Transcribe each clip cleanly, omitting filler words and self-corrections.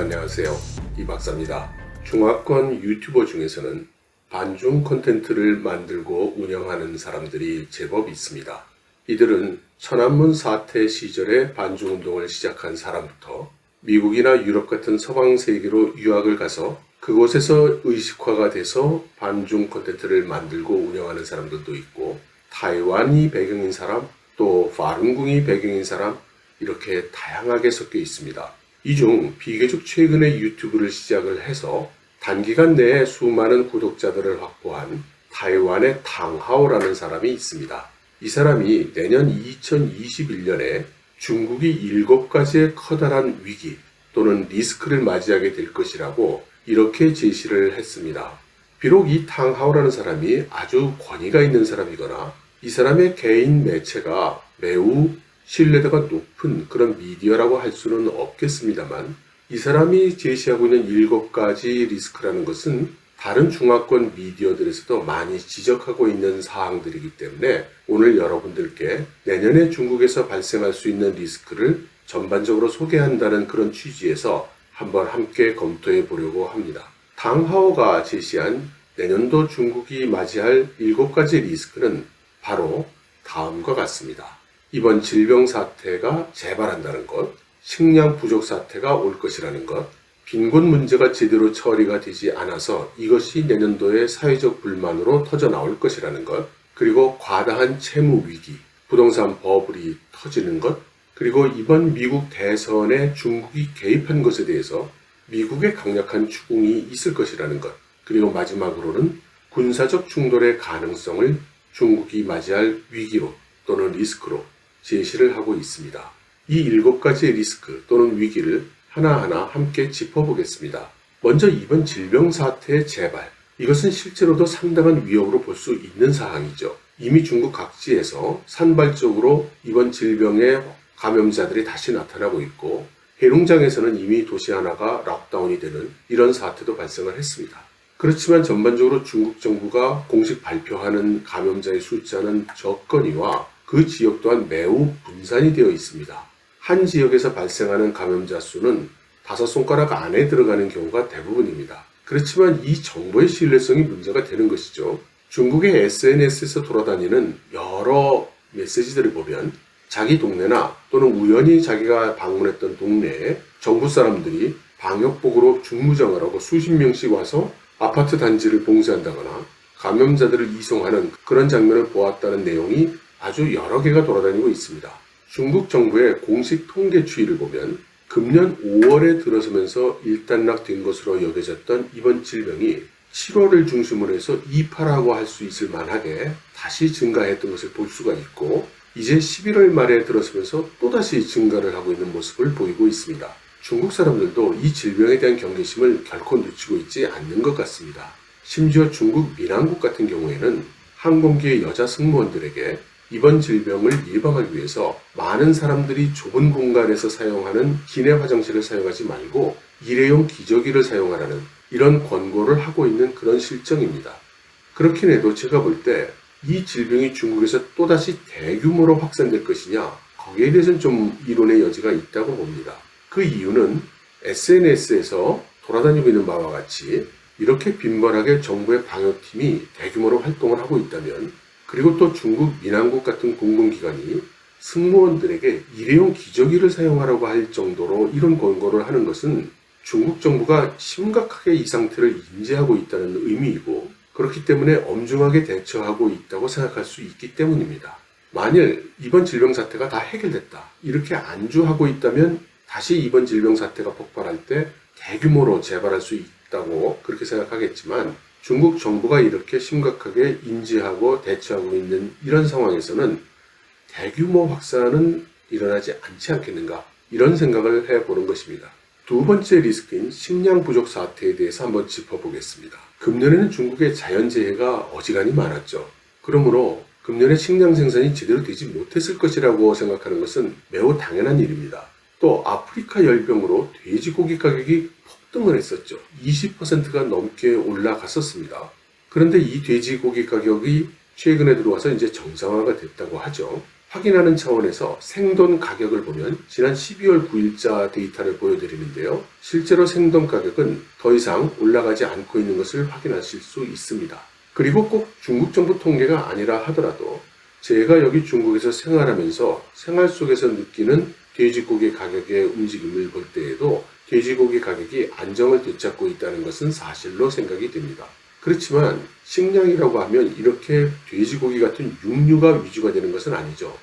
안녕하세요. 이 박사입니다. 중화권 유튜버 중에서는 반중 콘텐츠를 만들고 운영하는 사람들이 제법 있습니다. 이들은 천안문 사태 시절에 반중운동을 시작한 사람부터 미국이나 유럽 같은 서방 세계로 유학을 가서 그곳에서 의식화가 돼서 반중 콘텐츠를 만들고 운영하는 사람들도 있고, 타이완이 배경인 사람, 또 파룬궁이 배경인 사람, 이렇게 다양하게 섞여 있습니다. 이 중 비교적 최근에 유튜브를 시작을 해서 단기간 내에 수많은 구독자들을 확보한 타이완의 탕하오라는 사람이 있습니다. 이 사람이 내년 2021년에 중국이 7가지의 커다란 위기 또는 리스크를 맞이하게 될 것이라고 이렇게 제시를 했습니다. 비록 이 탕하오라는 사람이 아주 권위가 있는 사람이거나 이 사람의 개인 매체가 매우 신뢰도가 높은 그런 미디어라고 할 수는 없겠습니다만, 이 사람이 제시하고 있는 7가지 리스크라는 것은 다른 중화권 미디어들에서도 많이 지적하고 있는 사항들이기 때문에 오늘 여러분들께 내년에 중국에서 발생할 수 있는 리스크를 전반적으로 소개한다는 그런 취지에서 한번 함께 검토해 보려고 합니다. 탕하오가 제시한 내년도 중국이 맞이할 7가지 리스크는 바로 다음과 같습니다. 이번 질병 사태가 재발한다는 것, 식량 부족 사태가 올 것이라는 것, 빈곤 문제가 제대로 처리가 되지 않아서 이것이 내년도의 사회적 불만으로 터져 나올 것이라는 것, 그리고 과다한 채무 위기, 부동산 버블이 터지는 것, 그리고 이번 미국 대선에 중국이 개입한 것에 대해서 미국의 강력한 추궁이 있을 것이라는 것, 그리고 마지막으로는 군사적 충돌의 가능성을 중국이 맞이할 위기로 또는 리스크로 제시를 하고 있습니다. 이 7가지의 리스크 또는 위기를 하나하나 함께 짚어보겠습니다. 먼저 이번 질병 사태의 재발, 이것은 실제로도 상당한 위협으로 볼 수 있는 사항이죠. 이미 중국 각지에서 산발적으로 이번 질병의 감염자들이 다시 나타나고 있고, 해룡장에서는 이미 도시 하나가 락다운이 되는 이런 사태도 발생을 했습니다. 그렇지만 전반적으로 중국 정부가 공식 발표하는 감염자의 숫자는 적거니와 그 지역 또한 매우 분산이 되어 있습니다. 한 지역에서 발생하는 감염자 수는 5손가락 안에 들어가는 경우가 대부분입니다. 그렇지만 이 정보의 신뢰성이 문제가 되는 것이죠. 중국의 SNS에서 돌아다니는 여러 메시지들을 보면 자기 동네나 또는 우연히 자기가 방문했던 동네에 정부 사람들이 방역복으로 중무장을 하고 수십 명씩 와서 아파트 단지를 봉쇄한다거나 감염자들을 이송하는 그런 장면을 보았다는 내용이 아주 여러 개가 돌아다니고 있습니다. 중국 정부의 공식 통계 추이를 보면 금년 5월에 들어서면서 일단락된 것으로 여겨졌던 이번 질병이 7월을 중심으로 해서 이파라고 할 수 있을 만하게 다시 증가했던 것을 볼 수가 있고, 이제 11월 말에 들어서면서 또다시 증가를 하고 있는 모습을 보이고 있습니다. 중국 사람들도 이 질병에 대한 경계심을 결코 늦추고 있지 않는 것 같습니다. 심지어 중국 민항국 같은 경우에는 항공기의 여자 승무원들에게 이번 질병을 예방하기 위해서 많은 사람들이 좁은 공간에서 사용하는 기내 화장실을 사용하지 말고 일회용 기저귀를 사용하라는 이런 권고를 하고 있는 그런 실정입니다. 그렇긴 해도 제가 볼 때 이 질병이 중국에서 또다시 대규모로 확산될 것이냐, 거기에 대해서는 좀 이론의 여지가 있다고 봅니다. 그 이유는 SNS에서 돌아다니고 있는 바와 같이 이렇게 빈번하게 정부의 방역팀이 대규모로 활동을 하고 있다면, 그리고 또 중국 민항국 같은 공공기관이 승무원들에게 일회용 기저귀를 사용하라고 할 정도로 이런 권고를 하는 것은 중국 정부가 심각하게 이 상태를 인지하고 있다는 의미이고, 그렇기 때문에 엄중하게 대처하고 있다고 생각할 수 있기 때문입니다. 만일 이번 질병 사태가 다 해결됐다, 이렇게 안주하고 있다면 다시 이번 질병 사태가 폭발할 때 대규모로 재발할 수 있다고 그렇게 생각하겠지만, 중국 정부가 이렇게 심각하게 인지하고 대처하고 있는 이런 상황에서는 대규모 확산은 일어나지 않지 않겠는가, 이런 생각을 해보는 것입니다. 두 번째 리스크인 식량 부족 사태에 대해서 한번 짚어보겠습니다. 금년에는 중국의 자연재해가 어지간히 많았죠. 그러므로 금년에 식량 생산이 제대로 되지 못했을 것이라고 생각하는 것은 매우 당연한 일입니다. 또 아프리카 열병으로 돼지고기 가격이 폭등을 했었죠. 20%가 넘게 올라갔었습니다. 그런데 이 돼지고기 가격이 최근에 들어와서 이제 정상화가 됐다고 하죠. 확인하는 차원에서 생돈 가격을 보면 지난 12월 9일자 데이터를 보여드리는데요. 실제로 생돈 가격은 더 이상 올라가지 않고 있는 것을 확인하실 수 있습니다. 그리고 꼭 중국 정부 통계가 아니라 하더라도 제가 여기 중국에서 생활하면서 생활 속에서 느끼는 돼지고기 가격의 움직임을 볼 때에도 돼지고기 가격이 안정을 되찾고 있다는 것은 사실로 생각이 됩니다. 그렇지만 식량이라고 하면 이렇게 돼지고기 같은 육류가 위주가 되는 것은 아니죠.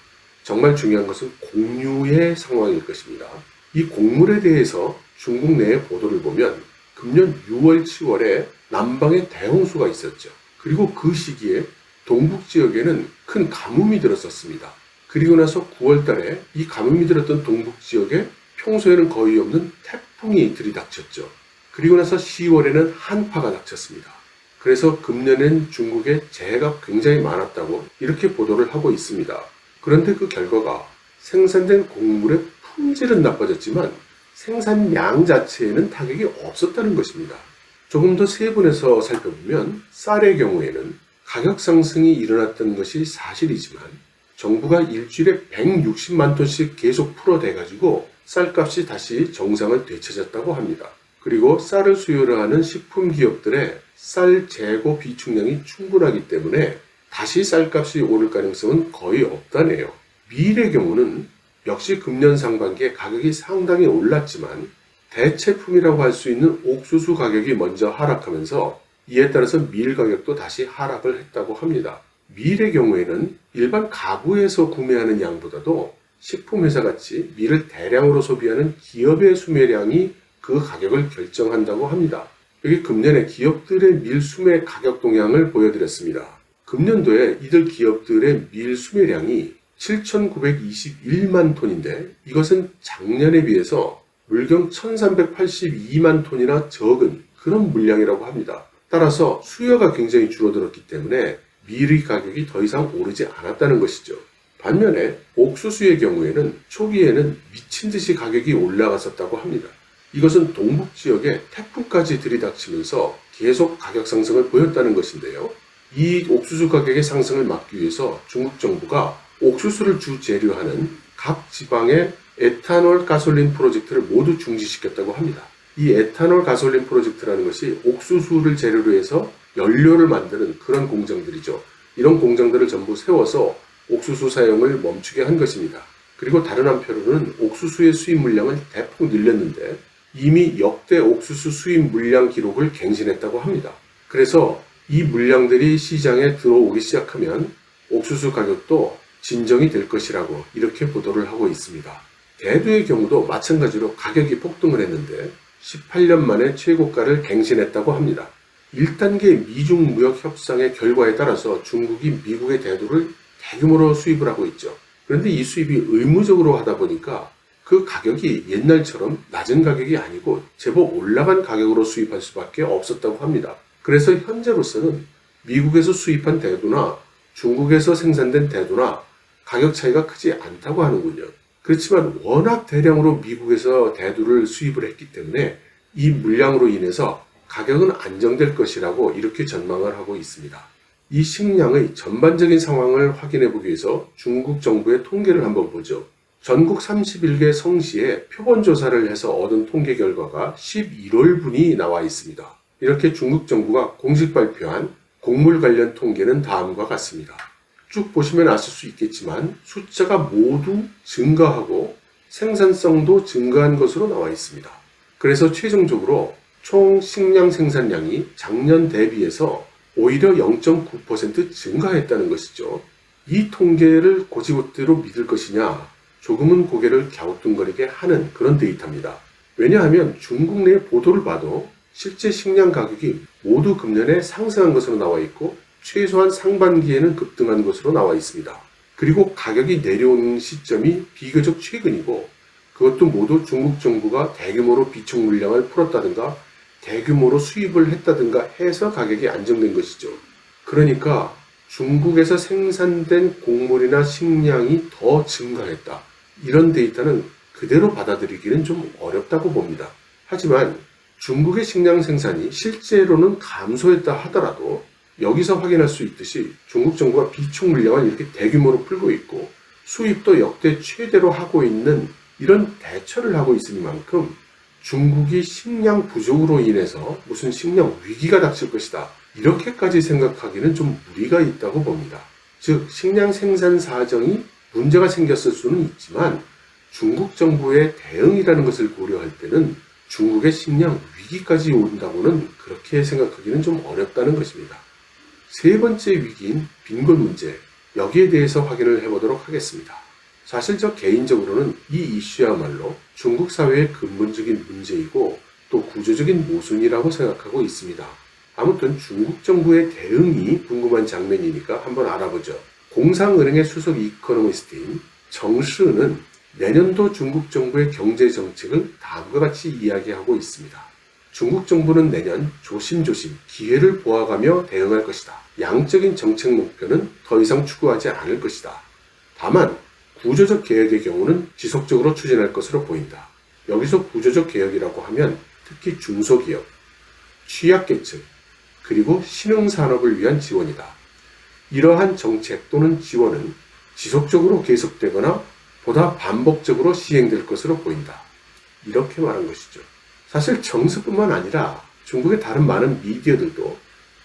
정말 중요한 것은 곡류의 상황일 것입니다. 이 곡물에 대해서 중국 내의 보도를 보면 금년 6월, 7월에 남방에 대홍수가 있었죠. 그리고 그 시기에 동북 지역에는 큰 가뭄이 들었었습니다. 그리고 나서 9월 달에 이 가뭄이 들었던 동북 지역에 평소에는 거의 없는 태풍이 들이닥쳤죠. 그리고 나서 10월에는 한파가 닥쳤습니다. 그래서 금년엔 중국에 재해가 굉장히 많았다고 이렇게 보도를 하고 있습니다. 그런데 그 결과가 생산된 곡물의 품질은 나빠졌지만 생산량 자체에는 타격이 없었다는 것입니다. 조금 더 세분해서 살펴보면 쌀의 경우에는 가격 상승이 일어났던 것이 사실이지만 정부가 일주일에 160만 톤씩 계속 풀어대가지고 쌀값이 다시 정상을 되찾았다고 합니다. 그리고 쌀을 수요를 하는 식품 기업들의 쌀 재고 비축량이 충분하기 때문에 다시 쌀값이 오를 가능성은 거의 없다네요. 밀의 경우는 역시 금년 상반기에 가격이 상당히 올랐지만 대체품이라고 할 수 있는 옥수수 가격이 먼저 하락하면서 이에 따라서 밀 가격도 다시 하락을 했다고 합니다. 밀의 경우에는 일반 가구에서 구매하는 양보다도 식품회사같이 밀을 대량으로 소비하는 기업의 수매량이 그 가격을 결정한다고 합니다. 여기 금년에 기업들의 밀 수매 가격 동향을 보여드렸습니다. 금년도에 이들 기업들의 밀 수매량이 7,921만 톤인데 이것은 작년에 비해서 물경 1,382만 톤이나 적은 그런 물량이라고 합니다. 따라서 수요가 굉장히 줄어들었기 때문에 밀의 가격이 더 이상 오르지 않았다는 것이죠. 반면에 옥수수의 경우에는 초기에는 미친 듯이 가격이 올라갔었다고 합니다. 이것은 동북 지역에 태풍까지 들이닥치면서 계속 가격 상승을 보였다는 것인데요. 이 옥수수 가격의 상승을 막기 위해서 중국 정부가 옥수수를 주 재료하는 각 지방의 에탄올 가솔린 프로젝트를 모두 중지시켰다고 합니다. 이 에탄올 가솔린 프로젝트라는 것이 옥수수를 재료로 해서 연료를 만드는 그런 공장들이죠. 이런 공장들을 전부 세워서 옥수수 사용을 멈추게 한 것입니다. 그리고 다른 한편으로는 옥수수의 수입 물량을 대폭 늘렸는데 이미 역대 옥수수 수입 물량 기록을 갱신했다고 합니다. 그래서 이 물량들이 시장에 들어오기 시작하면 옥수수 가격도 진정이 될 것이라고 이렇게 보도를 하고 있습니다. 대두의 경우도 마찬가지로 가격이 폭등을 했는데 18년 만에 최고가를 갱신했다고 합니다. 1단계 미중 무역 협상의 결과에 따라서 중국이 미국의 대두를 대규모로 수입을 하고 있죠. 그런데 이 수입이 의무적으로 하다 보니까 그 가격이 옛날처럼 낮은 가격이 아니고 제법 올라간 가격으로 수입할 수밖에 없었다고 합니다. 그래서 현재로서는 미국에서 수입한 대두나 중국에서 생산된 대두나 가격 차이가 크지 않다고 하는군요. 그렇지만 워낙 대량으로 미국에서 대두를 수입을 했기 때문에 이 물량으로 인해서 가격은 안정될 것이라고 이렇게 전망을 하고 있습니다. 이 식량의 전반적인 상황을 확인해 보기 위해서 중국 정부의 통계를 한번 보죠. 전국 31개 성시에 표본 조사를 해서 얻은 통계 결과가 11월분이 나와 있습니다. 이렇게 중국 정부가 공식 발표한 곡물 관련 통계는 다음과 같습니다. 쭉 보시면 아실 수 있겠지만 숫자가 모두 증가하고 생산성도 증가한 것으로 나와 있습니다. 그래서 최종적으로 총 식량 생산량이 작년 대비해서 오히려 0.9% 증가했다는 것이죠. 이 통계를 곧이곧대로 믿을 것이냐 조금은 고개를 갸우뚱거리게 하는 그런 데이터입니다. 왜냐하면 중국 내 보도를 봐도 실제 식량 가격이 모두 금년에 상승한 것으로 나와 있고 최소한 상반기에는 급등한 것으로 나와 있습니다. 그리고 가격이 내려오는 시점이 비교적 최근이고 그것도 모두 중국 정부가 대규모로 비축 물량을 풀었다든가 대규모로 수입을 했다든가 해서 가격이 안정된 것이죠. 그러니까 중국에서 생산된 곡물이나 식량이 더 증가했다. 이런 데이터는 그대로 받아들이기는 좀 어렵다고 봅니다. 하지만 중국의 식량 생산이 실제로는 감소했다 하더라도 여기서 확인할 수 있듯이 중국 정부가 비축 물량을 이렇게 대규모로 풀고 있고 수입도 역대 최대로 하고 있는 이런 대처를 하고 있으니만큼 중국이 식량 부족으로 인해서 무슨 식량 위기가 닥칠 것이다, 이렇게까지 생각하기는 좀 무리가 있다고 봅니다. 즉, 식량 생산 사정이 문제가 생겼을 수는 있지만 중국 정부의 대응이라는 것을 고려할 때는 중국의 식량 위기까지 온다고는 그렇게 생각하기는 좀 어렵다는 것입니다. 세 번째 위기인 빈곤 문제, 여기에 대해서 확인을 해보도록 하겠습니다. 사실 저 개인적으로는 이 이슈야말로 중국 사회의 근본적인 문제이고 또 구조적인 모순이라고 생각하고 있습니다. 아무튼 중국 정부의 대응이 궁금한 장면이니까 한번 알아보죠. 공상은행의 수석 이코노미스트인 정시는 내년도 중국 정부의 경제 정책을 다음과 같이 이야기하고 있습니다. 중국 정부는 내년 조심조심 기회를 보아가며 대응할 것이다. 양적인 정책 목표는 더 이상 추구하지 않을 것이다. 다만 구조적 개혁의 경우는 지속적으로 추진할 것으로 보인다. 여기서 구조적 개혁이라고 하면 특히 중소기업, 취약계층, 그리고 신흥산업을 위한 지원이다. 이러한 정책 또는 지원은 지속적으로 계속되거나 보다 반복적으로 시행될 것으로 보인다. 이렇게 말한 것이죠. 사실 정스뿐만 아니라 중국의 다른 많은 미디어들도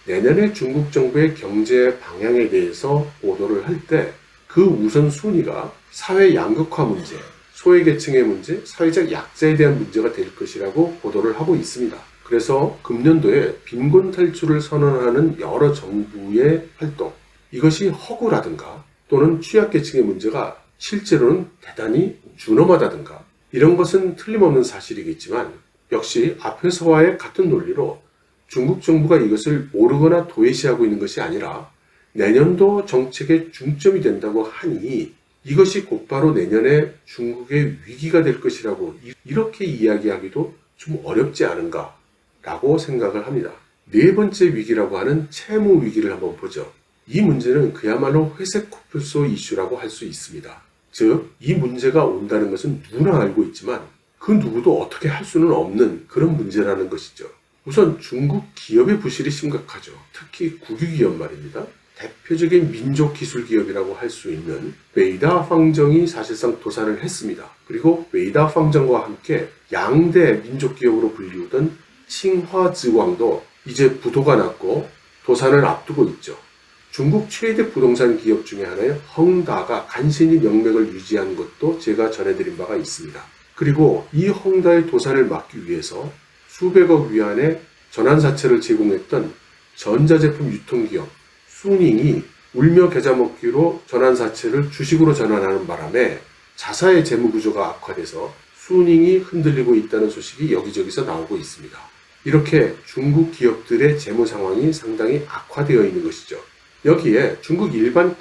내년에 중국 정부의 경제 방향에 대해서 보도를 할 때 그 우선순위가 사회 양극화 문제, 소외계층의 문제, 사회적 약자에 대한 문제가 될 것이라고 보도를 하고 있습니다. 그래서 금년도에 빈곤 탈출을 선언하는 여러 정부의 활동, 이것이 허구라든가 또는 취약계층의 문제가 실제로는 대단히 준엄하다든가 이런 것은 틀림없는 사실이겠지만 역시 앞에서와의 같은 논리로 중국 정부가 이것을 모르거나 도외시하고 있는 것이 아니라 내년도 정책의 중점이 된다고 하니 이것이 곧바로 내년에 중국의 위기가 될 것이라고 이렇게 이야기하기도 좀 어렵지 않은가 라고 생각을 합니다. 네 번째 위기라고 하는 채무 위기를 한번 보죠. 이 문제는 그야말로 회색 코뿔소 이슈라고 할 수 있습니다. 즉, 이 문제가 온다는 것은 누구나 알고 있지만 그 누구도 어떻게 할 수는 없는 그런 문제라는 것이죠. 우선 중국 기업의 부실이 심각하죠. 특히 국유기업 말입니다. 대표적인 민족기술기업이라고 할 수 있는 웨이다 황정이 사실상 도산을 했습니다. 그리고 웨이다 황정과 함께 양대 민족기업으로 불리우던 칭화즈광도 이제 부도가 났고 도산을 앞두고 있죠. 중국 최대 부동산 기업 중에 하나의 헝다가 간신히 명맥을 유지한 것도 제가 전해드린 바가 있습니다. 그리고 이 헝다의 도산을 막기 위해서 수백억 위안의 전환사채를 제공했던 전자제품 유통기업 수닝이 울며 겨자 먹기로 전환사채를 주식으로 전환하는 바람에 자사의 재무구조가 악화돼서 수닝이 흔들리고 있다는 소식이 여기저기서 나오고 있습니다. 이렇게 중국 기업들의 재무 상황이 상당히 악화되어 있는 것이죠. 여기에 중국 일반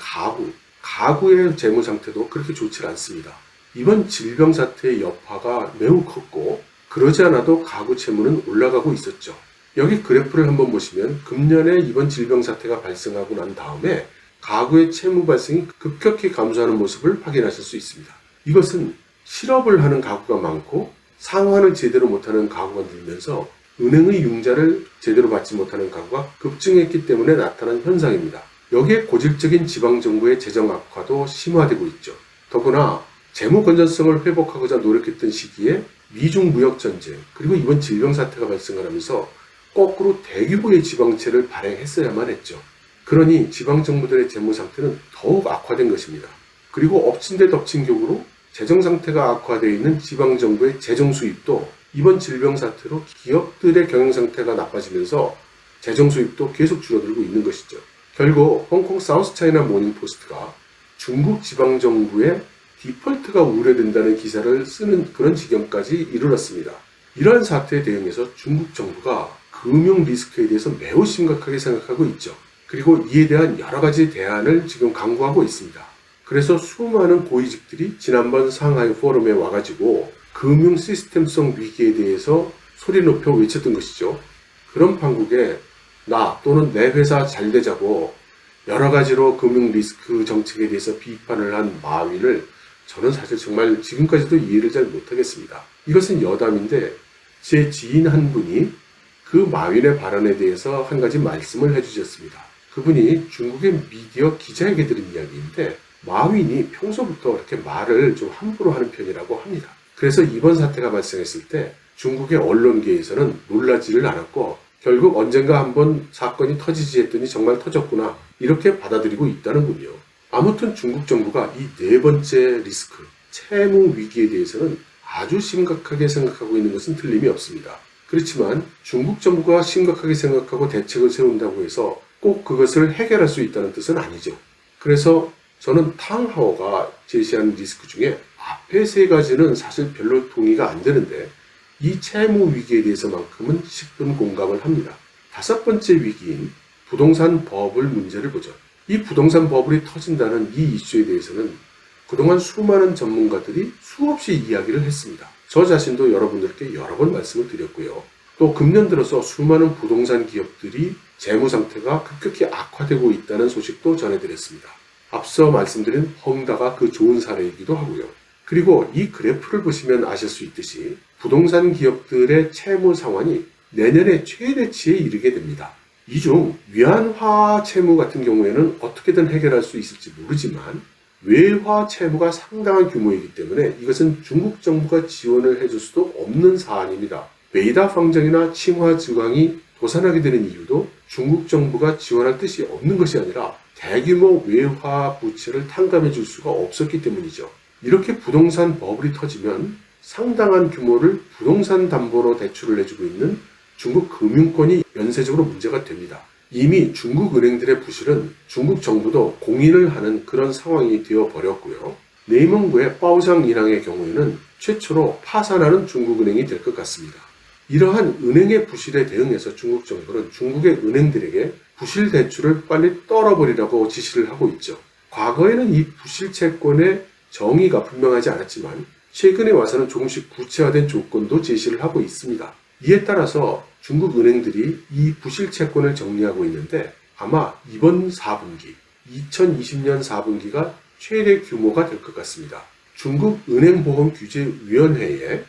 가구의 재무 상태도 그렇게 좋지 않습니다. 이번 질병 사태의 여파가 매우 컸고 그러지 않아도 가구 채무는 올라가고 있었죠. 여기 그래프를 한번 보시면 금년에 이번 질병 사태가 발생하고 난 다음에 가구의 채무 발생이 급격히 감소하는 모습을 확인하실 수 있습니다. 이것은 실업을 하는 가구가 많고 상환을 제대로 못하는 가구가 늘면서 은행의 융자를 제대로 받지 못하는 가구가 급증했기 때문에 나타난 현상입니다. 여기에 고질적인 지방정부의 재정 악화도 심화되고 있죠. 더구나 재무 건전성을 회복하고자 노력했던 시기에 미중 무역전쟁 그리고 이번 질병 사태가 발생을 하면서 거꾸로 대규모의 지방채를 발행했어야만 했죠. 그러니 지방정부들의 재무 상태는 더욱 악화된 것입니다. 그리고 엎친 데 덮친 격으로 재정 상태가 악화되어 있는 지방정부의 재정 수입도 이번 질병 사태로 기업들의 경영 상태가 나빠지면서 재정 수입도 계속 줄어들고 있는 것이죠. 결국 홍콩 사우스차이나 모닝포스트가 중국 지방정부의 디폴트가 우려된다는 기사를 쓰는 그런 지경까지 이르렀습니다. 이러한 사태에 대응해서 중국 정부가 금융 리스크에 대해서 매우 심각하게 생각하고 있죠. 그리고 이에 대한 여러 가지 대안을 지금 강구하고 있습니다. 그래서 수많은 고위직들이 지난번 상하이 포럼에 와가지고 금융 시스템성 위기에 대해서 소리 높여 외쳤던 것이죠. 그런 판국에 나 또는 내 회사 잘 되자고 여러 가지로 금융 리스크 정책에 대해서 비판을 한 마윈을 저는 사실 정말 지금까지도 이해를 잘 못하겠습니다. 이것은 여담인데 제 지인 한 분이 그 마윈의 발언에 대해서 한 가지 말씀을 해주셨습니다. 그분이 중국의 미디어 기자에게 들은 이야기인데 마윈이 평소부터 이렇게 말을 좀 함부로 하는 편이라고 합니다. 그래서 이번 사태가 발생했을 때 중국의 언론계에서는 놀라지를 않았고 결국 언젠가 한번 사건이 터지지 했더니 정말 터졌구나 이렇게 받아들이고 있다는군요. 아무튼 중국 정부가 이 네 번째 리스크, 채무 위기에 대해서는 아주 심각하게 생각하고 있는 것은 틀림이 없습니다. 그렇지만 중국 정부가 심각하게 생각하고 대책을 세운다고 해서 꼭 그것을 해결할 수 있다는 뜻은 아니죠. 그래서 저는 탕하오가 제시한 리스크 중에 앞에 세 가지는 사실 별로 동의가 안 되는데 이 채무 위기에 대해서만큼은 십분 공감을 합니다. 다섯 번째 위기인 부동산 버블 문제를 보죠. 이 부동산 버블이 터진다는 이 이슈에 대해서는 그동안 수많은 전문가들이 수없이 이야기를 했습니다. 저 자신도 여러분들께 여러 번 말씀을 드렸고요. 또 금년 들어서 수많은 부동산 기업들이 재무 상태가 급격히 악화되고 있다는 소식도 전해드렸습니다. 앞서 말씀드린 헝다가 그 좋은 사례이기도 하고요. 그리고 이 그래프를 보시면 아실 수 있듯이 부동산 기업들의 채무 상환이 내년에 최대치에 이르게 됩니다. 이 중 위안화 채무 같은 경우에는 어떻게든 해결할 수 있을지 모르지만 외화 채무가 상당한 규모이기 때문에 이것은 중국 정부가 지원을 해줄 수도 없는 사안입니다. 베이다 방정이나 칭화 증왕이 도산하게 되는 이유도 중국 정부가 지원할 뜻이 없는 것이 아니라 대규모 외화 부채를 탕감해 줄 수가 없었기 때문이죠. 이렇게 부동산 버블이 터지면 상당한 규모를 부동산 담보로 대출을 해주고 있는 중국 금융권이 연쇄적으로 문제가 됩니다. 이미 중국 은행들의 부실은 중국 정부도 공인을 하는 그런 상황이 되어버렸고요. 내이멍구의 파오상 인항의 경우에는 최초로 파산하는 중국 은행이 될 것 같습니다. 이러한 은행의 부실에 대응해서 중국 정부는 중국의 은행들에게 부실 대출을 빨리 떨어버리라고 지시를 하고 있죠. 과거에는 이 부실 채권의 정의가 분명하지 않았지만 최근에 와서는 조금씩 구체화된 조건도 제시를 하고 있습니다. 이에 따라서 중국 은행들이 이 부실 채권을 정리하고 있는데 아마 이번 4분기, 2020년 4분기가 최대 규모가 될 것 같습니다. 중국 은행보험규제위원회의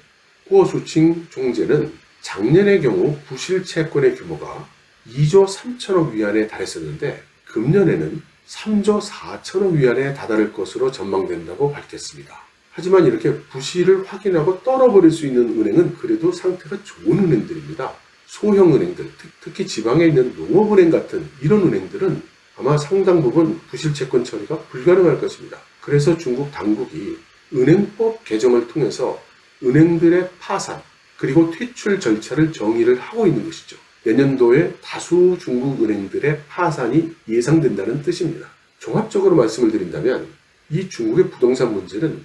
구어수칭 총재는 작년의 경우 부실 채권의 규모가 2조 3천억 위안에 달했었는데 금년에는 3조 4천억 위안에 다다를 것으로 전망된다고 밝혔습니다. 하지만 이렇게 부실을 확인하고 떨어버릴 수 있는 은행은 그래도 상태가 좋은 은행들입니다. 소형 은행들, 특히 지방에 있는 농업은행 같은 이런 은행들은 아마 상당 부분 부실 채권 처리가 불가능할 것입니다. 그래서 중국 당국이 은행법 개정을 통해서 은행들의 파산 그리고 퇴출 절차를 정의를 하고 있는 것이죠. 내년도에 다수 중국 은행들의 파산이 예상된다는 뜻입니다. 종합적으로 말씀을 드린다면 이 중국의 부동산 문제는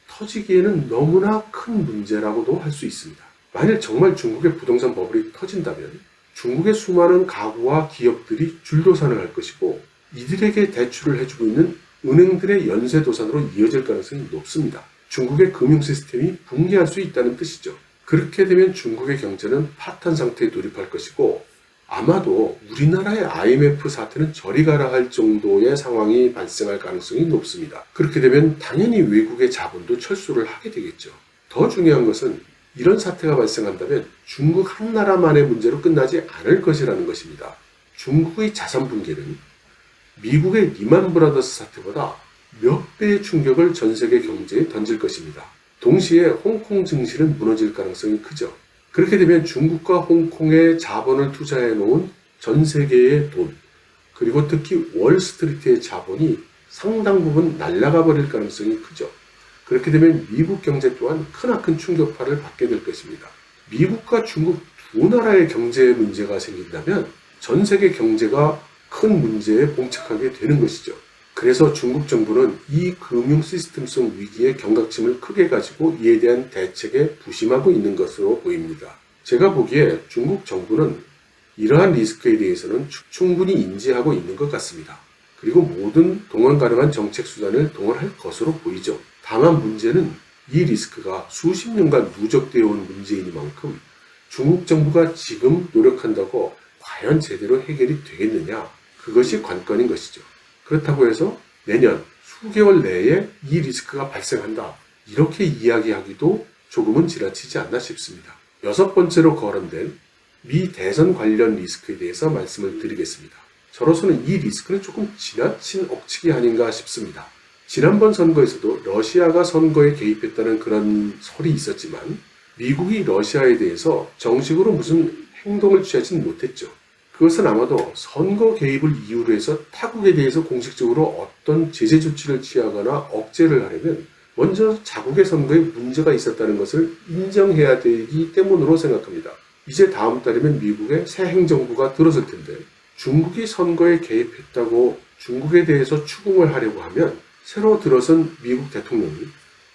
터지기에는 너무나 큰 문제라고도 할 수 있습니다. 만일 정말 중국의 부동산 버블이 터진다면 중국의 수많은 가구와 기업들이 줄도산을 할 것이고 이들에게 대출을 해주고 있는 은행들의 연쇄도산으로 이어질 가능성이 높습니다. 중국의 금융 시스템이 붕괴할 수 있다는 뜻이죠. 그렇게 되면 중국의 경제는 파탄 상태에 돌입할 것이고 아마도 우리나라의 IMF 사태는 저리 가라 할 정도의 상황이 발생할 가능성이 높습니다. 그렇게 되면 당연히 외국의 자본도 철수를 하게 되겠죠. 더 중요한 것은 이런 사태가 발생한다면 중국 한 나라만의 문제로 끝나지 않을 것이라는 것입니다. 중국의 자산 붕괴는 미국의 리만 브라더스 사태보다 몇 배의 충격을 전 세계 경제에 던질 것입니다. 동시에 홍콩 증시는 무너질 가능성이 크죠. 그렇게 되면 중국과 홍콩에 자본을 투자해 놓은 전 세계의 돈, 그리고 특히 월스트리트의 자본이 상당 부분 날아가 버릴 가능성이 크죠. 그렇게 되면 미국 경제 또한 크나큰 충격파를 받게 될 것입니다. 미국과 중국 두 나라의 경제 문제가 생긴다면 전 세계 경제가 큰 문제에 봉착하게 되는 것이죠. 그래서 중국 정부는 이 금융 시스템성 위기에 경각심을 크게 가지고 이에 대한 대책에 부심하고 있는 것으로 보입니다. 제가 보기에 중국 정부는 이러한 리스크에 대해서는 충분히 인지하고 있는 것 같습니다. 그리고 모든 동원 가능한 정책 수단을 동원할 것으로 보이죠. 다만 문제는 이 리스크가 수십 년간 누적되어 온 문제이니만큼 중국 정부가 지금 노력한다고 과연 제대로 해결이 되겠느냐? 그것이 관건인 것이죠. 그렇다고 해서 내년 수개월 내에 이 리스크가 발생한다. 이렇게 이야기하기도 조금은 지나치지 않나 싶습니다. 여섯 번째로 거론된 미 대선 관련 리스크에 대해서 말씀을 드리겠습니다. 저로서는 이 리스크는 조금 지나친 억측이 아닌가 싶습니다. 지난번 선거에서도 러시아가 선거에 개입했다는 그런 설이 있었지만 미국이 러시아에 대해서 정식으로 무슨 행동을 취하지는 못했죠. 그것은 아마도 선거 개입을 이유로 해서 타국에 대해서 공식적으로 어떤 제재 조치를 취하거나 억제를 하려면 먼저 자국의 선거에 문제가 있었다는 것을 인정해야 되기 때문으로 생각합니다. 이제 다음 달이면 미국의 새 행정부가 들어설 텐데 중국이 선거에 개입했다고 중국에 대해서 추궁을 하려고 하면 새로 들어선 미국 대통령이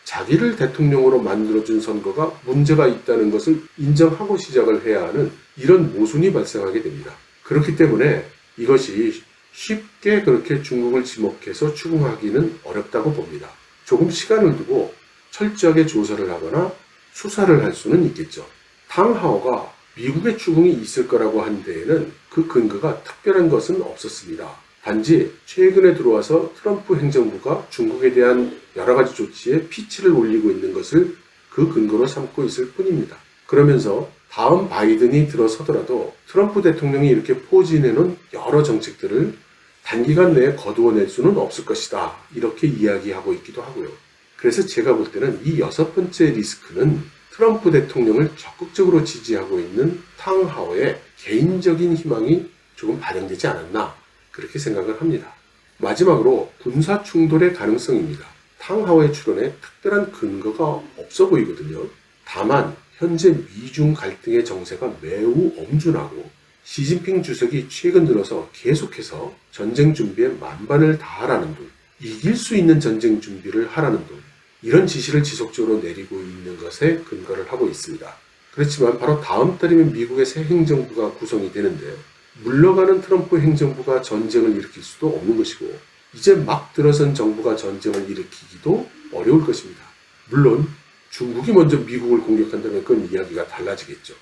자기를 대통령으로 만들어준 선거가 문제가 있다는 것을 인정하고 시작을 해야 하는 이런 모순이 발생하게 됩니다. 그렇기 때문에 이것이 쉽게 그렇게 중국을 지목해서 추궁하기는 어렵다고 봅니다. 조금 시간을 두고 철저하게 조사를 하거나 수사를 할 수는 있겠죠. 탕하오가 미국의 추궁이 있을 거라고 한 데에는 그 근거가 특별한 것은 없었습니다. 단지 최근에 들어와서 트럼프 행정부가 중국에 대한 여러 가지 조치에 피치를 올리고 있는 것을 그 근거로 삼고 있을 뿐입니다. 그러면서 다음 바이든이 들어서더라도 트럼프 대통령이 이렇게 포진해놓은 여러 정책들을 단기간 내에 거두어낼 수는 없을 것이다. 이렇게 이야기하고 있기도 하고요. 그래서 제가 볼 때는 이 6번째 리스크는 트럼프 대통령을 적극적으로 지지하고 있는 탕하오의 개인적인 희망이 조금 반영되지 않았나 그렇게 생각을 합니다. 마지막으로 군사 충돌의 가능성입니다. 탕하오의 추론에 특별한 근거가 없어 보이거든요. 다만 현재 미중 갈등의 정세가 매우 엄중하고 시진핑 주석이 최근 들어서 계속해서 전쟁 준비에 만반을 다하라는 둥, 이길 수 있는 전쟁 준비를 하라는 둥, 이런 지시를 지속적으로 내리고 있는 것에 근거를 하고 있습니다. 그렇지만 바로 다음 달이면 미국의 새 행정부가 구성이 되는데 물러가는 트럼프 행정부가 전쟁을 일으킬 수도 없는 것이고 이제 막 들어선 정부가 전쟁을 일으키기도 어려울 것입니다. 물론 중국이 먼저 미국을 공격한다면 그건 이야기가 달라지겠죠.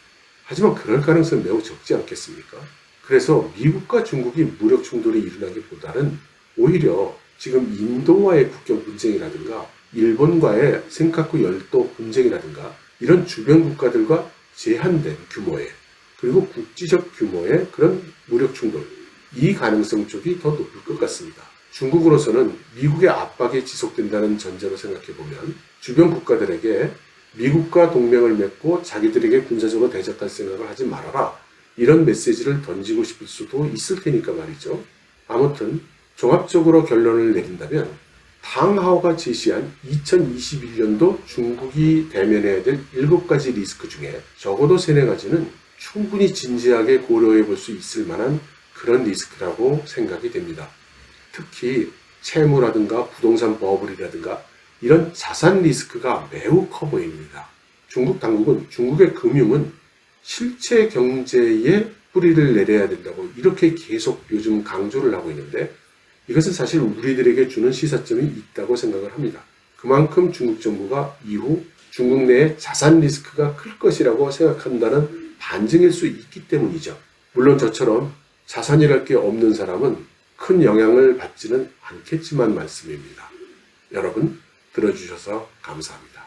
하지만 그럴 가능성은 매우 적지 않겠습니까? 그래서 미국과 중국이 무력 충돌이 일어나기보다는 오히려 지금 인도와의 국경 분쟁이라든가 일본과의 센카쿠 열도 분쟁이라든가 이런 주변 국가들과 제한된 규모의 그리고 국지적 규모의 그런 무력 충돌, 이 가능성 쪽이 더 높을 것 같습니다. 중국으로서는 미국의 압박이 지속된다는 전제로 생각해보면 주변 국가들에게 미국과 동맹을 맺고 자기들에게 군사적으로 대적할 생각을 하지 말아라, 이런 메시지를 던지고 싶을 수도 있을 테니까 말이죠. 아무튼 종합적으로 결론을 내린다면 탕하오가 제시한 2021년도 중국이 대면해야 될 7가지 리스크 중에 적어도 3-4가지는 충분히 진지하게 고려해 볼 수 있을 만한 그런 리스크라고 생각이 됩니다. 특히 채무라든가 부동산 버블이라든가 이런 자산 리스크가 매우 커 보입니다. 중국 당국은 중국의 금융은 실체 경제에 뿌리를 내려야 된다고 이렇게 계속 요즘 강조를 하고 있는데 이것은 사실 우리들에게 주는 시사점이 있다고 생각을 합니다. 그만큼 중국 정부가 이후 중국 내에 자산 리스크가 클 것이라고 생각한다는 반증일 수 있기 때문이죠. 물론 저처럼 자산이랄 게 없는 사람은 큰 영향을 받지는 않겠지만 말씀입니다. 여러분 들어주셔서 감사합니다.